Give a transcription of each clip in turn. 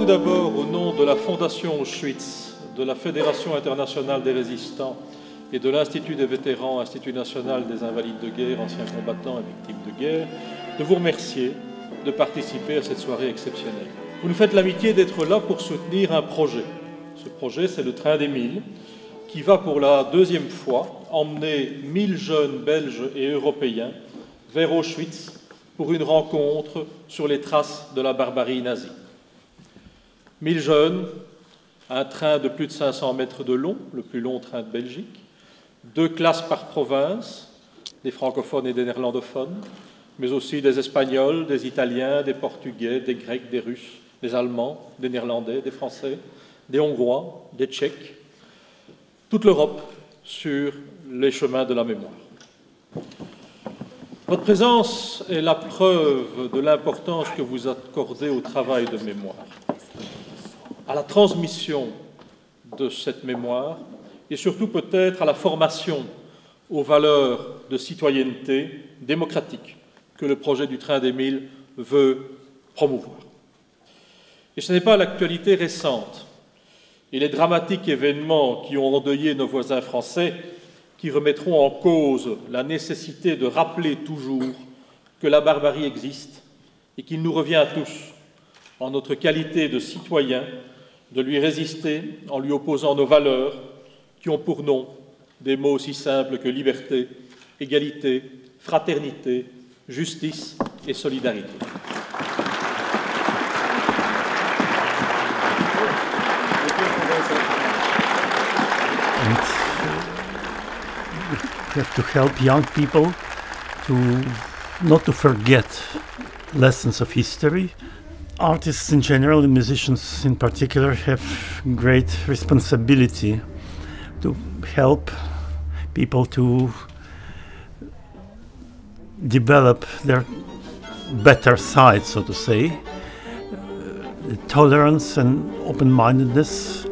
d'abord, au nom de la Fondation Auschwitz, de la Fédération internationale des résistants et de l'Institut des vétérans, Institut national des invalides de guerre, anciens combattants et victimes de guerre, de vous remercier de participer à cette soirée exceptionnelle. Vous nous faites l'amitié d'être là pour soutenir un projet. Ce projet, c'est le Train des 1000, qui va pour la deuxième fois emmener 1000 jeunes Belges et Européens vers Auschwitz pour une rencontre sur les traces de la barbarie nazie. 1000 jeunes, un train de plus de 500 mètres de long, le plus long train de Belgique, 2 classes par province, des francophones et des néerlandophones, mais aussi des Espagnols, des Italiens, des Portugais, des Grecs, des Russes, des Allemands, des Néerlandais, des Français, des Hongrois, des Tchèques, toute l'Europe sur les chemins de la mémoire. Votre présence est la preuve de l'importance que vous accordez au travail de mémoire, à la transmission de cette mémoire et surtout peut-être à la formation aux valeurs de citoyenneté démocratique que le projet du Train des 1000 veut promouvoir. Et ce n'est pas l'actualité récente et les dramatiques événements qui ont endeuillé nos voisins français qui remettront en cause la nécessité de rappeler toujours que la barbarie existe et qu'il nous revient à tous, en notre qualité de citoyens, de lui résister en lui opposant nos valeurs qui ont pour nom des mots aussi simples que liberté, égalité, fraternité, justice et solidarité. We have to help young people not to forget lessons of history. Artists in general and musicians in particular have great responsibility to help people to develop their better side, so to say, tolerance and open-mindedness.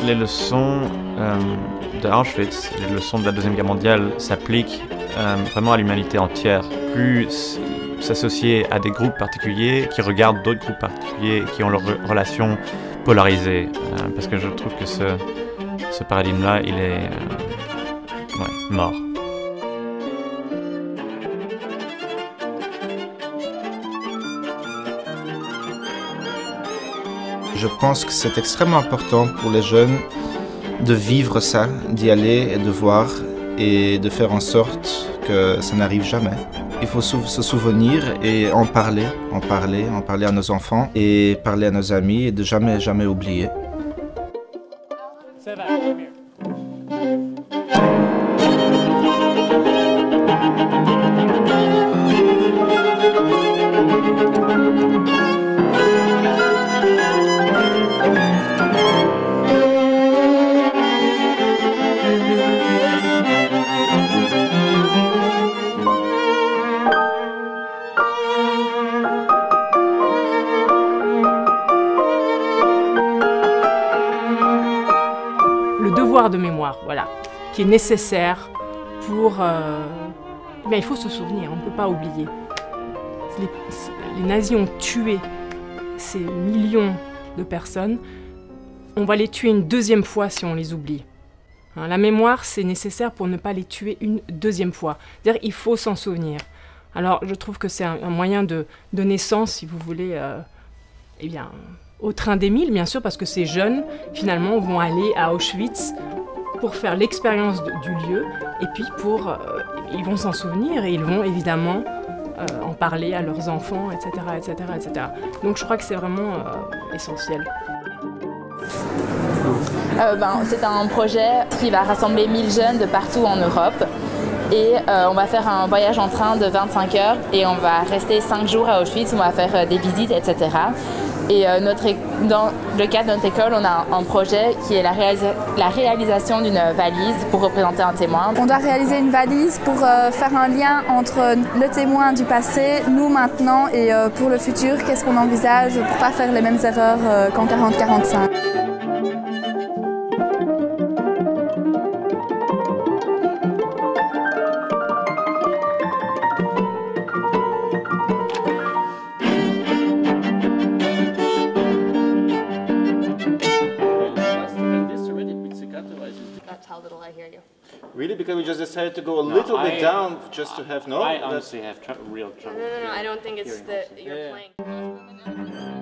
Les leçons de Auschwitz, les leçons de la Deuxième Guerre mondiale s'appliquent vraiment à l'humanité entière. Plus s'associer à des groupes particuliers qui regardent d'autres groupes particuliers qui ont leurs relations polarisées. Parce que je trouve que ce paradigme-là, il est mort. Je pense que c'est extrêmement important pour les jeunes de vivre ça, d'y aller et de voir et de faire en sorte que ça n'arrive jamais. Il faut se souvenir et en parler à nos enfants et parler à nos amis et de jamais oublier. Ça va, de mémoire, voilà, qui est nécessaire pour... Mais il faut se souvenir, on ne peut pas oublier. Les nazis ont tué ces millions de personnes. On va les tuer une deuxième fois si on les oublie. Hein, la mémoire, c'est nécessaire pour ne pas les tuer une deuxième fois. C'est-à-dire il faut s'en souvenir. Alors, je trouve que c'est un moyen de naissance, si vous voulez, eh bien, au Train des 1000, bien sûr, parce que ces jeunes, finalement, vont aller à Auschwitz pour faire l'expérience du lieu, et puis ils vont s'en souvenir, et ils vont évidemment en parler à leurs enfants, etc., etc., etc. Donc je crois que c'est vraiment essentiel. C'est un projet qui va rassembler 1000 jeunes de partout en Europe. Et on va faire un voyage en train de 25 heures et on va rester 5 jours à Auschwitz, on va faire des visites, etc. Et dans le cadre de notre école, on a un projet qui est la réalisation d'une valise pour représenter un témoin. On doit réaliser une valise pour faire un lien entre le témoin du passé, nous maintenant, et pour le futur, qu'est-ce qu'on envisage pour ne pas faire les mêmes erreurs qu'en 40-45. that's how little I hear you. Really? Because we just decided to go a little bit down just to have no? I honestly have real trouble. No, I don't think it's that you're playing.